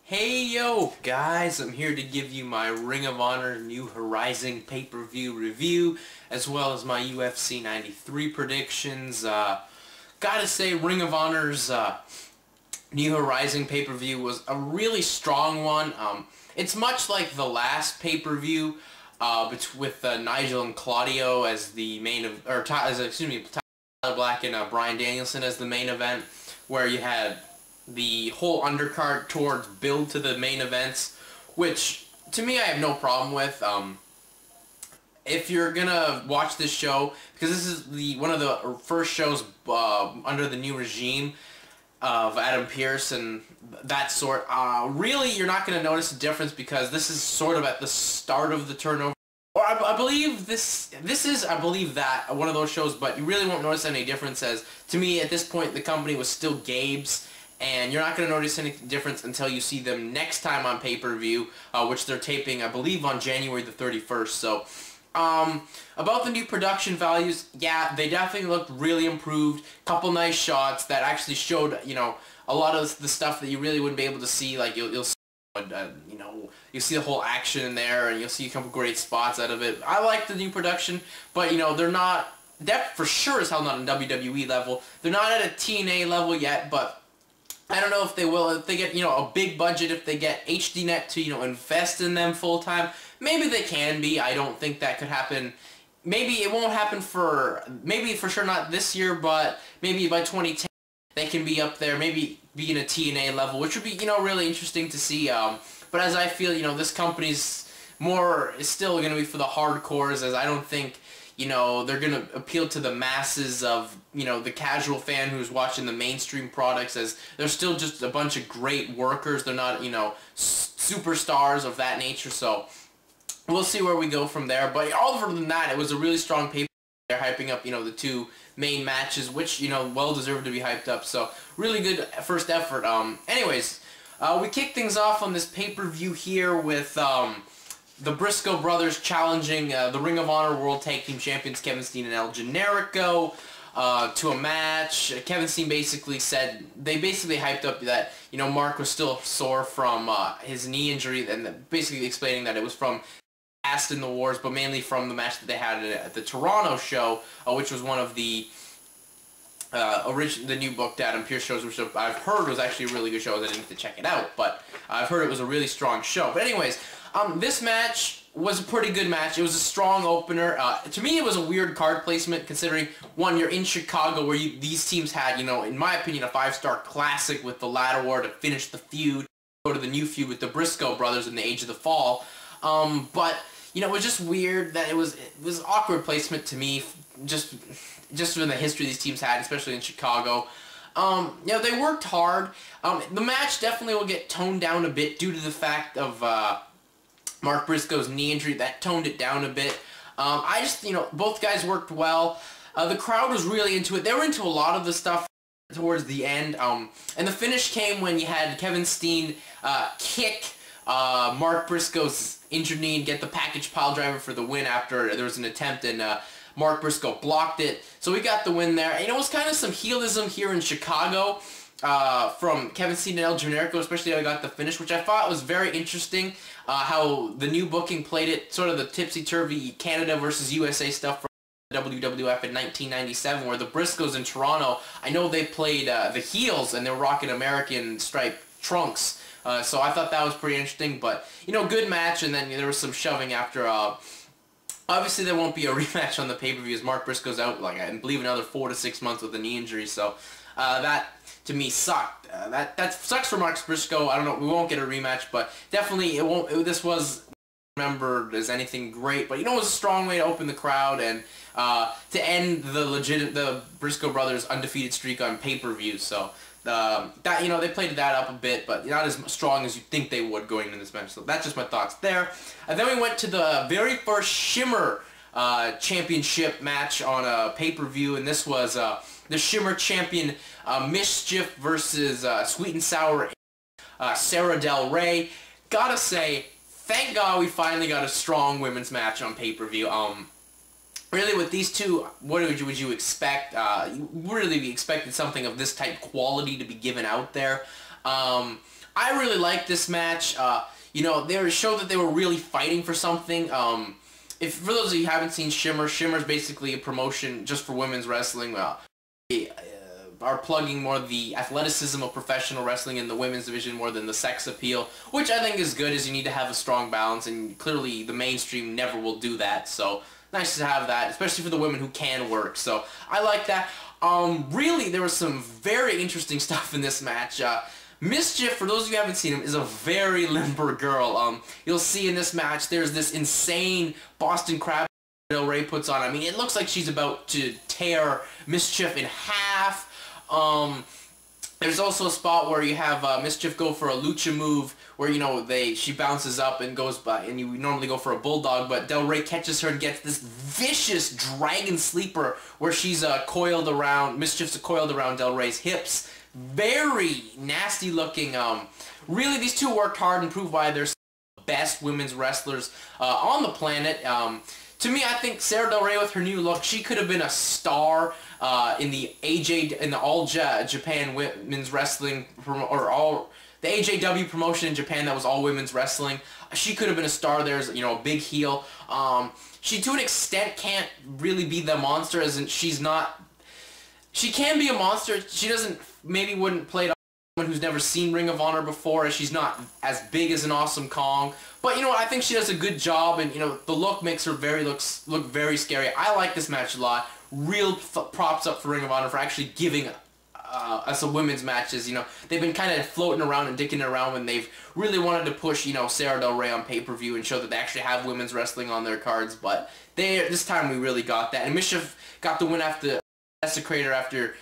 Hey yo guys, I'm here to give you my Ring of Honor New Horizon pay-per-view review as well as my UFC 93 predictions. Gotta say Ring of Honor's New Horizon pay-per-view was a really strong one. It's much like the last pay-per-view with Nigel and Claudio as the main Tyler Black and Bryan Danielson as the main event, where you had the whole undercard towards build to the main events, which to me I have no problem with. If you're gonna watch this show, because this is one of the first shows under the new regime of Adam Pearce and that sort, really you're not gonna notice a difference because this is sort of at the start of the turnover. Or I believe this is that one of those shows, but you really won't notice any difference, as to me at this point the company was still Gabe's. And you're not going to notice any difference until you see them next time on pay-per-view, which they're taping, I believe, on January the 31st. So, about the new production values, yeah, they definitely looked really improved. Couple nice shots that actually showed, you know, a lot of the stuff that you really wouldn't be able to see. Like you'll see, you'll see the whole action in there, and you'll see a couple great spots out of it. I like the new production, but you know, they're not. That for sure is hell not on WWE level. They're not at a TNA level yet, but I don't know if they will. If they get, you know, a big budget, if they get HDNet to, you know, invest in them full time, maybe they can be. I don't think that could happen. Maybe it won't happen maybe for sure not this year, but maybe by 2010 they can be up there, maybe be in a TNA level, which would be, you know, really interesting to see. But as I feel, you know, this company's is still going to be for the hardcores, as I don't think, you know, they're going to appeal to the masses of, you know, the casual fan who's watching the mainstream products, as they're still just a bunch of great workers. They're not, you know, superstars of that nature. So we'll see where we go from there. But other than that, it was a really strong pay-per-view. They're hyping up, you know, the two main matches, which, you know, well deserved to be hyped up. So really good first effort. Anyways, we kick things off on this pay-per-view here with the Briscoe brothers challenging the Ring of Honor World Tag Team Champions Kevin Steen and El Generico to a match. Kevin Steen basically said, they basically hyped up that, you know, Mark was still sore from his knee injury, and basically explaining that it was from past in the wars, but mainly from the match that they had at the Toronto show, which was one of the the new booked Adam Pearce shows, which I've heard was actually a really good show. I didn't get to check it out, but I've heard it was a really strong show. But anyways, this match was a pretty good match. It was a strong opener. To me, it was a weird card placement, considering, one, you're in Chicago, where these teams had, you know, in my opinion, a 5-star classic with the ladder war to finish the feud, go to the new feud with the Briscoe brothers in the Age of the Fall. But, you know, it was just weird that it was awkward placement to me, just in the history these teams had, especially in Chicago. You know, they worked hard. The match definitely will get toned down a bit due to the fact of Mark Briscoe's knee injury. That toned it down a bit. I just, you know, both guys worked well. The crowd was really into it. They were into a lot of the stuff towards the end. And the finish came when you had Kevin Steen kick Mark Briscoe's injured knee and get the package pile driver for the win after there was an attempt, and Mark Briscoe blocked it. So we got the win there. And it was kind of some heelism here in Chicago from Kevin Steen and El Generico, especially how I got the finish, which I thought was very interesting. How the new booking played it, sort of the tipsy-turvy Canada versus USA stuff from WWF in 1997, where the Briscoes in Toronto, I know they played the heels and they were rocking American striped trunks. So I thought that was pretty interesting, but, you know, good match, and then there was some shoving after. Obviously, there won't be a rematch on the pay-per-view, as Mark Briscoe's out, like, I believe, another 4 to 6 months with a knee injury, so that, to me, sucked. That sucks for Mark Briscoe. I don't know, we won't get a rematch, but definitely this was remembered as anything great, but, you know, it was a strong way to open the crowd and to end the Briscoe brothers' undefeated streak on pay-per-view, so that, you know, they played that up a bit, but not as strong as you think they would going into this match. So that's just my thoughts there. And then we went to the very first SHIMMER championship match on a pay-per-view, and this was the SHIMMER champion MsChif versus Sweet and Sour Sara Del Rey. Gotta say, thank God we finally got a strong women's match on pay-per-view. Really, with these two, what would you expect? You really be expecting something of this type quality to be given out there. I really like this match. You know, they showed that they were really fighting for something. If for those of you who haven't seen Shimmer, Shimmer is basically a promotion just for women's wrestling. They are plugging more the athleticism of professional wrestling in the women's division more than the sex appeal, which I think is good, as you need to have a strong balance, and clearly the mainstream never will do that. So nice to have that, especially for the women who can work. So I like that. Really, there was some very interesting stuff in this match. MsChif, for those of you who haven't seen him, is a very limber girl. You'll see in this match there's this insane Boston Crab Del Rey puts on. I mean, it looks like she's about to tear MsChif in half. There's also a spot where you have MsChif go for a lucha move where, you know, she bounces up and goes by, and you normally go for a bulldog, but Del Rey catches her and gets this vicious dragon sleeper where she's coiled around, MsChif's coiled around Del Rey's hips. Very nasty looking. Really, these two worked hard and proved why they're the best women's wrestlers on the planet. To me, I think Sara Del Rey with her new look, she could have been a star in the All Japan Women's Wrestling, or the AJW promotion in Japan that was all women's wrestling. She could have been a star there as, you know, a big heel. She to an extent can't really be the monster, as in she's not. She can be a monster. She wouldn't play someone who's never seen Ring of Honor before, as she's not as big as an Awesome Kong. But, you know, I think she does a good job, and, you know, the look makes her look very scary. I like this match a lot. Real props up for Ring of Honor for actually giving us a women's matches. You know, they've been kind of floating around and dicking around when they've really wanted to push, you know, Sara Del Rey on pay-per-view and show that they actually have women's wrestling on their cards. But this time we really got that. And MsChif got the win after Desecrator after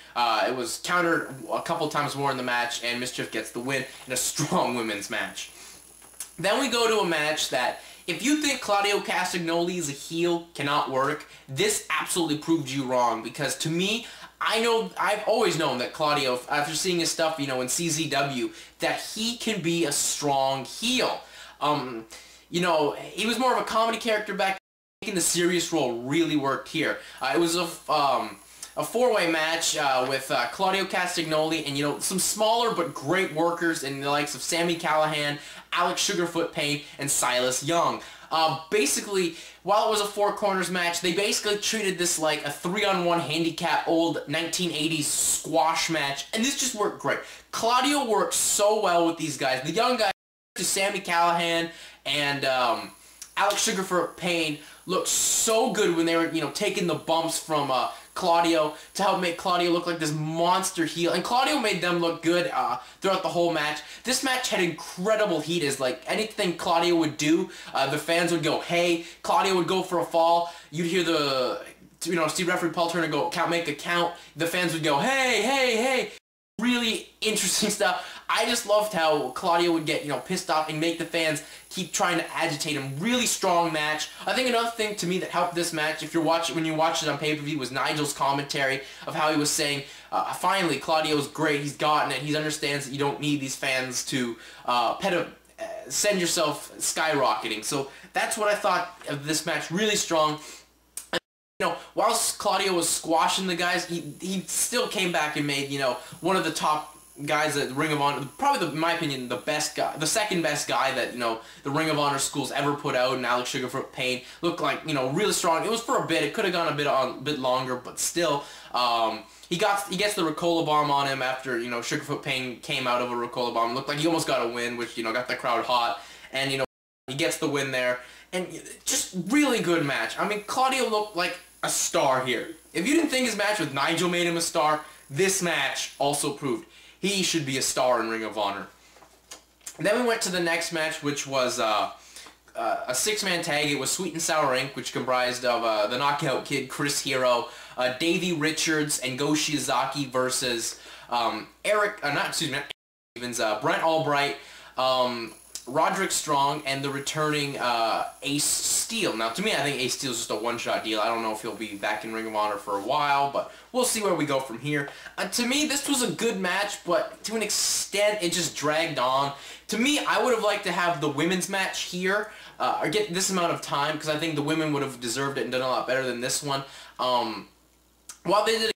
it was countered a couple times more in the match, and MsChif gets the win in a strong women's match. Then we go to a match that, if you think Claudio Castagnolli is a heel, cannot work, this absolutely proved you wrong, because to me, I've always known that Claudio, after seeing his stuff, you know, in CZW, that he can be a strong heel. You know, he was more of a comedy character back then. Taking the serious role really worked here. It was a four-way match with Claudio Castagnolli and, you know, some smaller but great workers in the likes of Sami Callahan, Alex Sugarfoot Payne, and Silas Young. Basically, while it was a four corners match, they basically treated this like a 3-on-1 handicap old 1980s squash match, and this just worked great. Claudio worked so well with these guys. The young guys, Sami Callahan and Alex Sugarfoot Payne, looked so good when they were, you know, taking the bumps from Claudio to help make Claudio look like this monster heel, and Claudio made them look good throughout the whole match. This match had incredible heat, as like anything Claudio would do, the fans would go, hey. Claudio would go for a fall, you'd hear the, you know, Steve referee Paul Turner go, make a count, the fans would go, hey, hey, hey. Really interesting stuff. I just loved how Claudio would get, you know, pissed off and make the fans keep trying to agitate him. Really strong match. I think another thing to me that helped this match, when you watched it on pay-per-view, was Nigel's commentary of how he was saying, finally, Claudio's great, he's gotten it, he understands that you don't need these fans to send yourself skyrocketing. So that's what I thought of this match. Really strong. You know, whilst Claudio was squashing the guys, he still came back and made, you know, one of the top guys at Ring of Honor, probably, in my opinion, the best guy, the second best guy that, you know, the Ring of Honor schools ever put out, and Alex Sugarfoot Payne looked like, you know, really strong. It was for a bit, it could have gone a bit longer, but still, he gets the Ricola bomb on him after, you know, Sugarfoot Payne came out of a Ricola bomb. It looked like he almost got a win, which, you know, got the crowd hot, and, you know, he gets the win there, and just really good match. I mean, Claudio looked like a star here. If you didn't think his match with Nigel made him a star, this match also proved he should be a star in Ring of Honor. And then we went to the next match, which was a six-man tag. It was Sweet and Sour Inc., which comprised of the Knockout Kid, Chris Hero, Davey Richards, and Go Shiozaki versus Brent Albright, Roderick Strong, and the returning Ace Steel. Now, to me, I think Ace Steel is just a one-shot deal. I don't know if he'll be back in Ring of Honor for a while, but we'll see where we go from here. To me, this was a good match, but to an extent, it just dragged on. To me, I would have liked to have the women's match here, or get this amount of time, because I think the women would have deserved it and done a lot better than this one. While they did a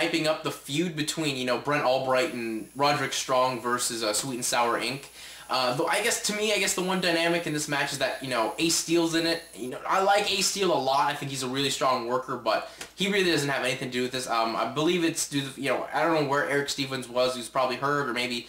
hyping up the feud between, you know, Brent Albright and Roderick Strong versus Sweet and Sour Inc. Though I guess the one dynamic in this match is that, you know, Ace Steel's in it. You know, I like Ace Steel a lot. I think he's a really strong worker, but he really doesn't have anything to do with this. I believe it's due to, you know, I don't know where Eric Stevens was. He was probably hurt, or maybe,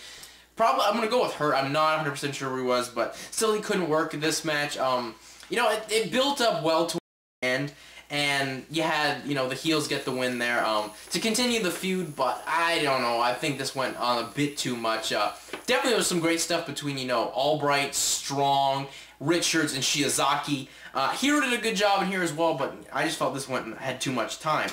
I'm going to go with hurt. I'm not 100% sure where he was, but still he couldn't work in this match. You know, it built up well to the end, and you had, you know, the heels get the win there to continue the feud, but I don't know. I think this went on a bit too much. Definitely there was some great stuff between, you know, Albright, Strong, Richards, and Shiozaki. Hero did a good job in here as well, but I just felt this had too much time.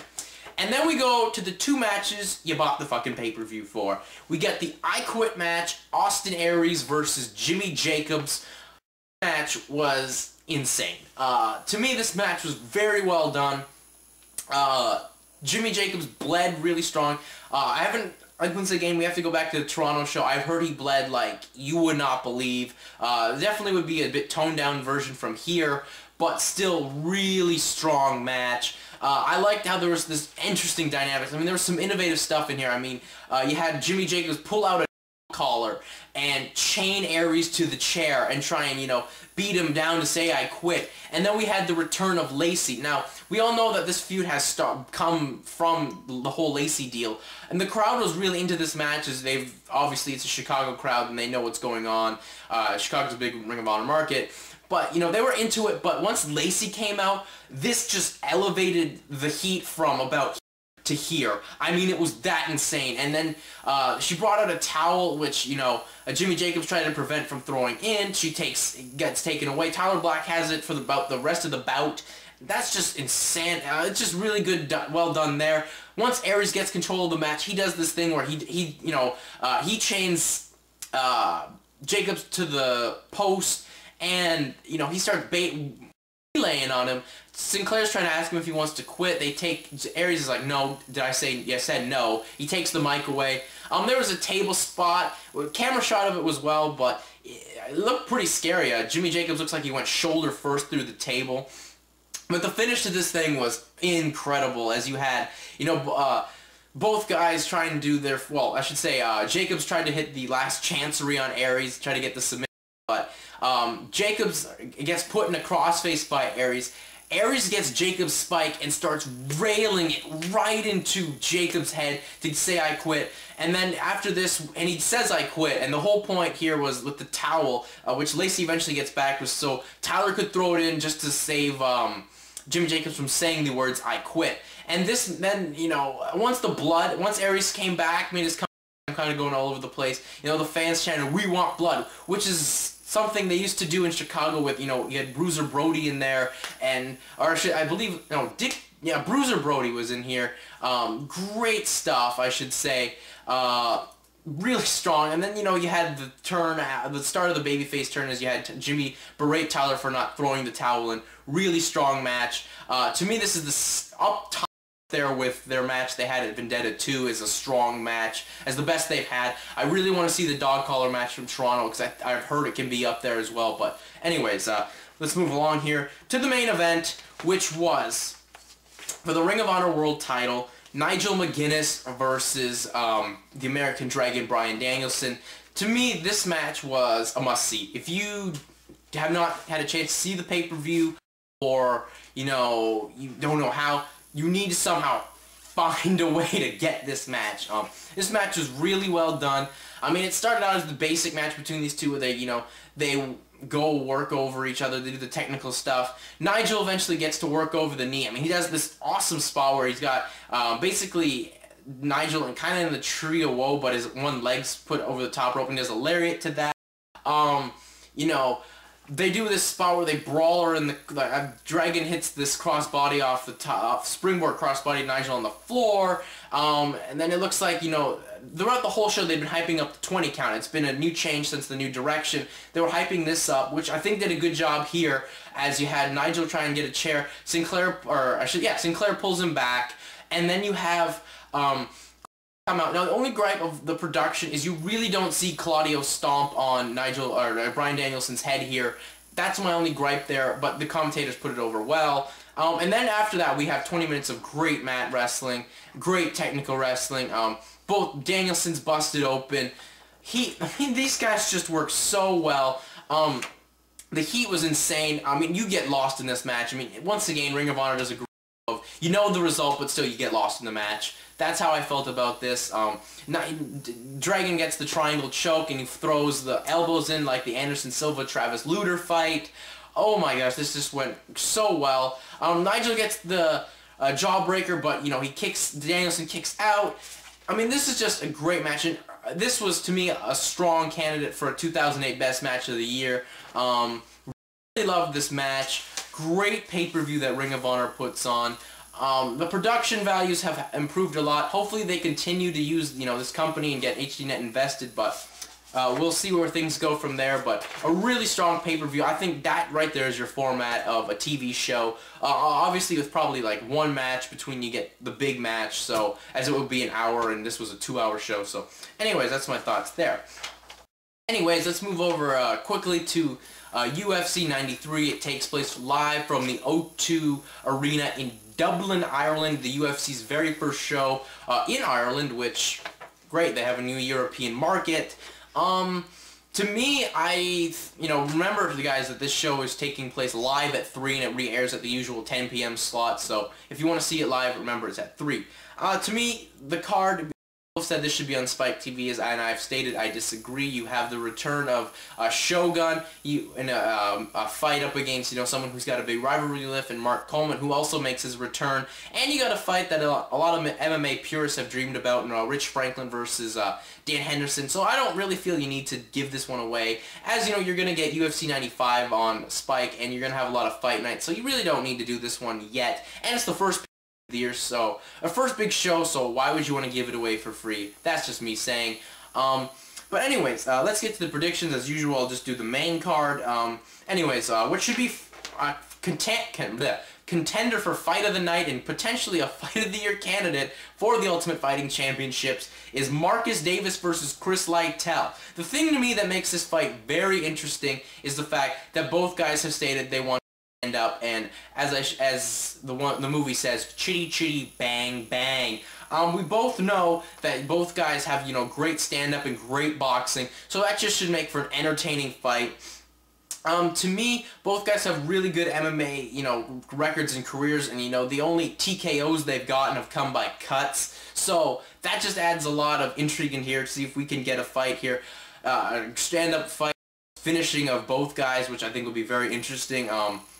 And then we go to the two matches you bought the fucking pay-per-view for. We get the I Quit match, Austin Aries versus Jimmy Jacobs. This match was insane. To me, this match was very well done. Jimmy Jacobs bled really strong. Like once again, we have to go back to the Toronto show. I've heard he bled like you would not believe. Definitely would be a bit toned down version from here, but still really strong match. I liked how there was this interesting dynamics. I mean, there was some innovative stuff in here. I mean, you had Jimmy Jacobs pull out a collar and chain Aries to the chair and try and, you know, beat him down to say I quit. And then we had the return of Lacey. Now, we all know that this feud has come from the whole Lacey deal. And the crowd was really into this match, as obviously it's a Chicago crowd and they know what's going on. Chicago's a big Ring of Honor market. But, you know, they were into it. But once Lacey came out, this just elevated the heat from about to here. I mean, it was that insane. And then she brought out a towel, which, you know, Jimmy Jacobs tried to prevent from throwing in. She gets taken away. Tyler Black has it for the rest of the bout. That's just insane. It's just really good, well done there. Once Aries gets control of the match, he does this thing where he chains Jacobs to the post, and, you know, he starts laying on him. Sinclair's trying to ask him if he wants to quit. Aries is like, no. Did I say? Yeah, I said no. He takes the mic away. There was a table spot. Camera shot of it was well, but it looked pretty scary. Jimmy Jacobs looks like he went shoulder first through the table. But the finish to this thing was incredible, as you had, you know, both guys trying to do their, well, I should say, Jacobs tried to hit the last chancery on Aries, try to get the submission, but Jacobs gets put in a crossface by Aries. Aries gets Jacobs' spike and starts railing it right into Jacobs' head to say I quit. And then after this, and he says I quit, and the whole point here was with the towel, which Lacey eventually gets back, was so Tyler could throw it in just to save Jimmy Jacobs from saying the words I quit. And this, then, you know, once Aries came back, made his comeback, kind of going all over the place, you know, the fans chanted, "We want blood," which is something they used to do in Chicago with, you know, you had Bruiser Brody in there, and, I believe, no, Bruiser Brody was in here. Great stuff, I should say. Really strong. And then, you know, you had the turn, the start of the babyface turn, as you had Jimmy berate Tyler for not throwing the towel in. Really strong match. To me, this is up top there with their match they had at Vendetta 2 is a strong match, as the best they've had. I really want to see the dog collar match from Toronto, because I've heard it can be up there as well. But anyways, let's move along here to the main event, which was for the Ring of Honor World title, Nigel McGuinness versus the American Dragon, Bryan Danielson. To me, this match was a must-see. If you have not had a chance to see the pay-per-view, or, you know, you don't know how, you need to somehow find a way to get this match. This match was really well done. I mean, it started out as the basic match between these two, where they go work over each other, they do the technical stuff. Nigel eventually gets to work over the knee. I mean, he does this awesome spot where he's got basically Nigel and kind of in the tree of woe, but his one leg's put over the top rope, and there's a lariat to that. You know, they do this spot where they brawl her, and the Dragon hits this crossbody off the top, springboard crossbody Nigel on the floor, and then it looks like, you know, throughout the whole show they've been hyping up the 20 count. It's been a new change since the new direction. They were hyping this up, which I think did a good job here, as you had Nigel try and get a chair. Sinclair pulls him back, and then you have come out. Now, the only gripe of the production is you really don't see Claudio stomp on Nigel or Bryan Danielson's head here. That's my only gripe there, but the commentators put it over well. And then after that, we have 20 minutes of great mat wrestling, great technical wrestling. Both Danielson's busted open. I mean, these guys just work so well. The heat was insane. I mean, you get lost in this match. I mean, once again, Ring of Honor does a great job. You know the result, but still you get lost in the match. That's how I felt about this. Dragon gets the triangle choke, and he throws the elbows in like the Anderson Silva-Travis Luter fight. Oh my gosh, this just went so well. Nigel gets the jawbreaker, but, you know, Danielson kicks out. I mean, this is just a great match, and this was, to me, a strong candidate for a 2008 Best Match of the Year. Really loved this match. Great pay-per-view that Ring of Honor puts on. The production values have improved a lot. Hopefully they continue to use, you know, this company and get HDNet invested, but we'll see where things go from there. But a really strong pay-per-view. I think that right there is your format of a TV show. Obviously with probably like one match between you get the big match, so as it would be an hour, and this was a 2-hour show. So anyways, that's my thoughts there. Anyways, let's move over quickly to UFC 93. It takes place live from the O2 Arena in Dublin, Ireland, the UFC's very first show in Ireland, which, great, they have a new European market. To me, remember, the guys, that this show is taking place live at 3 and it re-airs at the usual 10 p.m. slot, so if you want to see it live, remember it's at 3. To me, the card, said this should be on Spike TV, and I've stated I disagree. You have the return of Shogun in a fight up against, you know, someone who's got a big rivalry lift, and Mark Coleman, who also makes his return, and you got a fight that a lot of MMA purists have dreamed about, Rich Franklin versus Dan Henderson. So I don't really feel you need to give this one away, as you know, you're gonna get UFC 95 on Spike, and you're gonna have a lot of fight nights, so you really don't need to do this one yet, and it's the first the year, so a first big show, so why would you want to give it away for free? That's just me saying. But anyways, let's get to the predictions. As usual, I'll just do the main card. What should be contender for Fight of the Night and potentially a Fight of the Year candidate for the Ultimate Fighting Championships is Marcus Davis versus Chris Lytle. The thing to me that makes this fight very interesting is the fact that both guys have stated they want end up, and as the movie says, chitty chitty bang bang. We both know that both guys have, you know, great stand-up and great boxing, so that just should make for an entertaining fight. To me, both guys have really good MMA, you know, records and careers, and, you know, the only TKOs they've gotten have come by cuts, so that just adds a lot of intrigue in here to see if we can get a fight here, a stand-up fight, finishing of both guys, which I think will be very interesting.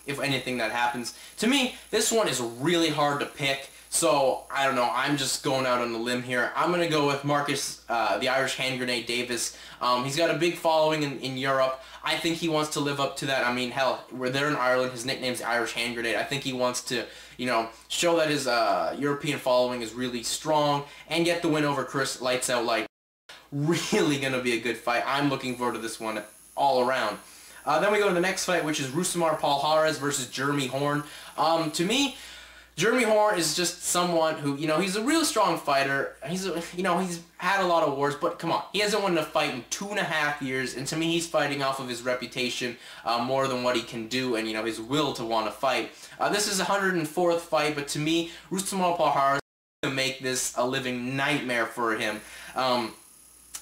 If anything that happens. To me, this one is really hard to pick, so I don't know, I'm just going out on a limb here. I'm going to go with Marcus, the Irish Hand Grenade Davis. He's got a big following in Europe. I think he wants to live up to that. I mean, hell, we're there in Ireland, his nickname's the Irish Hand Grenade. I think he wants to, you know, show that his European following is really strong and get the win over Chris Lights Out Light. Really going to be a good fight. I'm looking forward to this one all around. Then we go to the next fight, which is Rousimar Palhares versus Jeremy Horn. To me, Jeremy Horn is just someone who, you know, he's a real strong fighter. He's had a lot of wars, but come on, he hasn't won a fight in 2.5 years, and to me, he's fighting off of his reputation more than what he can do, and, you know, his will to want to fight. This is 104th fight, but to me, Rousimar Palhares is going to make this a living nightmare for him.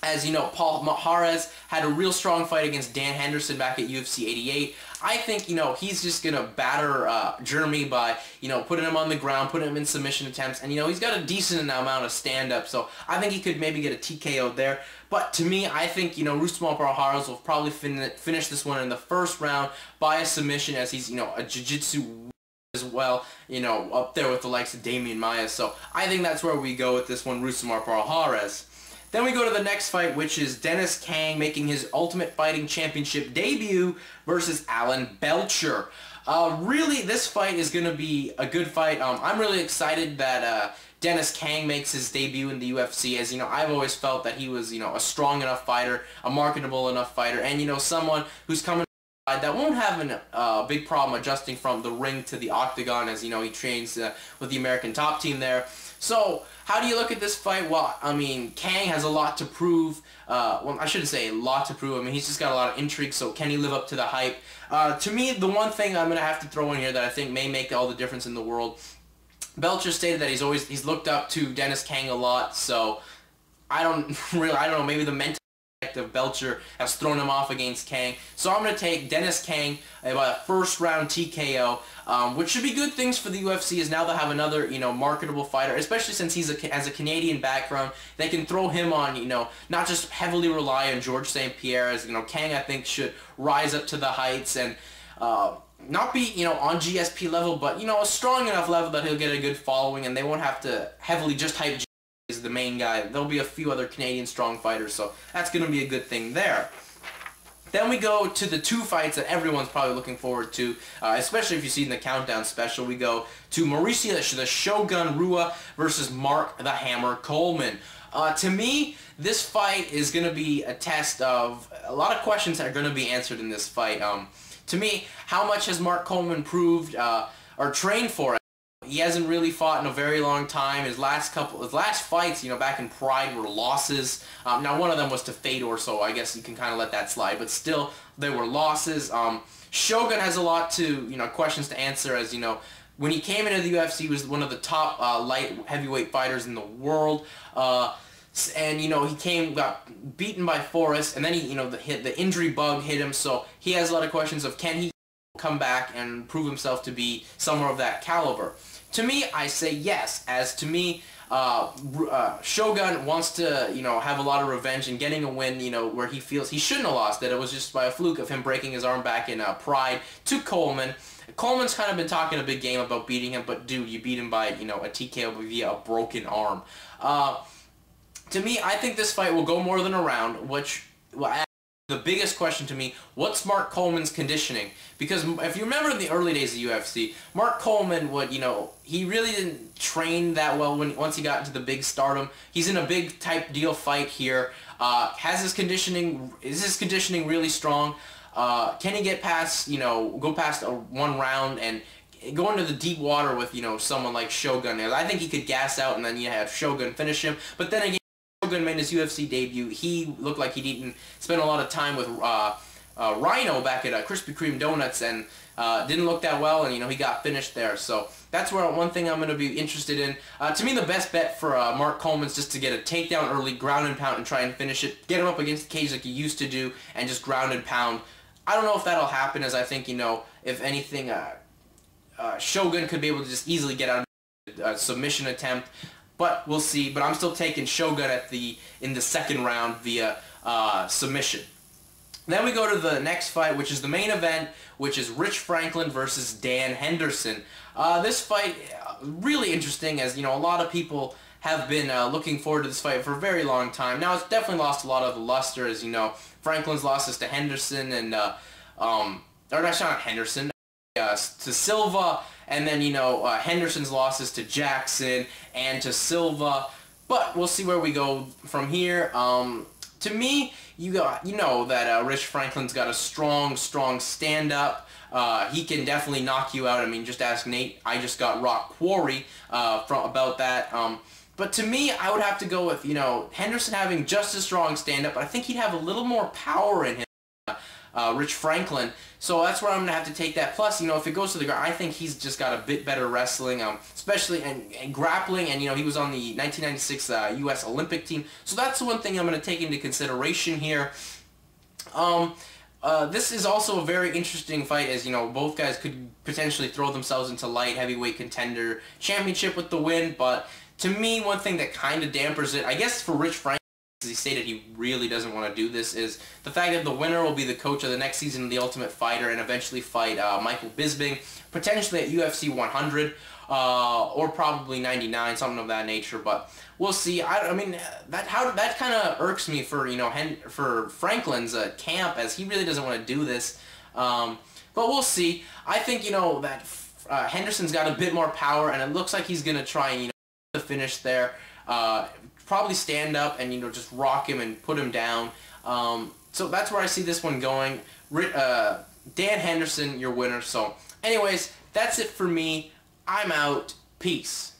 As you know, Palhares had a real strong fight against Dan Henderson back at UFC 88. I think, you know, he's just going to batter Jeremy by, you know, putting him on the ground, putting him in submission attempts, and, you know, he's got a decent amount of stand-up, so I think he could maybe get a TKO there. But to me, I think, you know, Rousimar Palhares will probably finish this one in the first round by a submission, as he's, you know, a jiu-jitsu as well, you know, up there with the likes of Damian Maia. So I think that's where we go with this one, Rousimar Palhares. Then we go to the next fight, which is Dennis Kang making his Ultimate Fighting Championship debut versus Alan Belcher. Really, this fight is going to be a good fight. I'm really excited that Dennis Kang makes his debut in the UFC, as, you know, I've always felt that he was, you know, a strong enough fighter, a marketable enough fighter, and, you know, someone who's coming that won't have a big problem adjusting from the ring to the octagon, as, you know, he trains with the American Top Team there. So, how do you look at this fight? Well, I mean, Kang has a lot to prove. well, I shouldn't say a lot to prove. I mean, he's just got a lot of intrigue, so can he live up to the hype? To me, the one thing I'm going to have to throw in here that I think may make all the difference in the world, Belcher stated that he's looked up to Dennis Kang a lot, so I don't know, maybe the mental of Belcher has thrown him off against Kang. So I'm going to take Dennis Kang by a first-round TKO, which should be good things for the UFC, as now they'll have another, marketable fighter, especially since has a Canadian background. They can throw him on, not just heavily rely on George St. Pierre, as, Kang, I think, should rise up to the heights and not be, on GSP level, but, a strong enough level that he'll get a good following, and they won't have to heavily just hype is the main guy. There'll be a few other Canadian strong fighters, so that's going to be a good thing there. Then we go to the two fights that everyone's probably looking forward to, especially if you've seen the Countdown special. We go to Mauricio the Shogun Rua versus Mark the Hammer Coleman. To me, this fight is going to be a test of a lot of questions that are going to be answered in this fight. To me, how much has Mark Coleman proved or trained for? He hasn't really fought in a very long time. His last fights, back in Pride were losses. Now one of them was to Fedor, so I guess you can kind of let that slide. But still, they were losses. Shogun has a lot to, questions to answer, as when he came into the UFC, he was one of the top light heavyweight fighters in the world. And he got beaten by Forrest, and then he, the injury bug hit him. So he has a lot of questions of, can he come back and prove himself to be somewhere of that caliber? To me, I say yes, as to me, Shogun wants to, have a lot of revenge and getting a win, where he feels he shouldn't have lost, that it was just by a fluke of him breaking his arm back in Pride to Coleman. Coleman's kind of been talking a big game about beating him, but dude, you beat him by, a TKO via a broken arm. To me, I think this fight will go more than a round, which will add the biggest question to me, what's Mark Coleman's conditioning? Because if you remember in the early days of UFC, Mark Coleman would, he really didn't train that well once he got into the big stardom. He's in a big type deal fight here. Is his conditioning really strong? Can he get past, go past one round and go into the deep water with, someone like Shogun? I think he could gas out and then you have Shogun finish him. But then again, Shogun made his UFC debut. He looked like he didn't spend a lot of time with Rhino back at Krispy Kreme Donuts and didn't look that well, and he got finished there. So that's where one thing I'm going to be interested in. To me, the best bet for Mark Coleman's just to get a takedown early, ground and pound, and try and finish it. Get him up against the cage like he used to do, and just ground and pound. I don't know if that'll happen, as I think, if anything, Shogun could be able to just easily get out of a submission attempt. But we'll see. But I'm still taking Shogun in the second round via submission. Then we go to the next fight, which is the main event, which is Rich Franklin versus Dan Henderson. This fight, really interesting, as a lot of people have been looking forward to this fight for a very long time. Now, it's definitely lost a lot of the luster, as Franklin's losses to Henderson and, or that's not Henderson, to Silva, and then, Henderson's losses to Jackson and to Silva. But we'll see where we go from here. To me, you know that Rich Franklin's got a strong stand-up. He can definitely knock you out. I mean, just ask Nate. I just got Rock Quarry about that. But to me, I would have to go with, Henderson having just as strong stand-up, but I think he'd have a little more power in him. Rich Franklin. So that's where I'm going to have to take that. Plus, if it goes to the ground, I think he's just got a bit better wrestling, especially and grappling, and, he was on the 1996 U.S. Olympic team. So that's the one thing I'm going to take into consideration here. This is also a very interesting fight, as, both guys could potentially throw themselves into light heavyweight contender championship with the win, but to me, one thing that kind of dampers it, I guess for Rich Franklin, as he stated he really doesn't want to do this, is the fact that the winner will be the coach of the next season of The Ultimate Fighter and eventually fight Michael Bisping, potentially at UFC 100 or probably 99, something of that nature. But we'll see. I mean, that kind of irks me for for Franklin's camp, as he really doesn't want to do this. But we'll see. I think that Henderson's got a bit more power, and it looks like he's gonna try the finish there. Probably stand up and just rock him and put him down. So that's where I see this one going. Dan Henderson, your winner. So anyways, that's it for me. I'm out. Peace.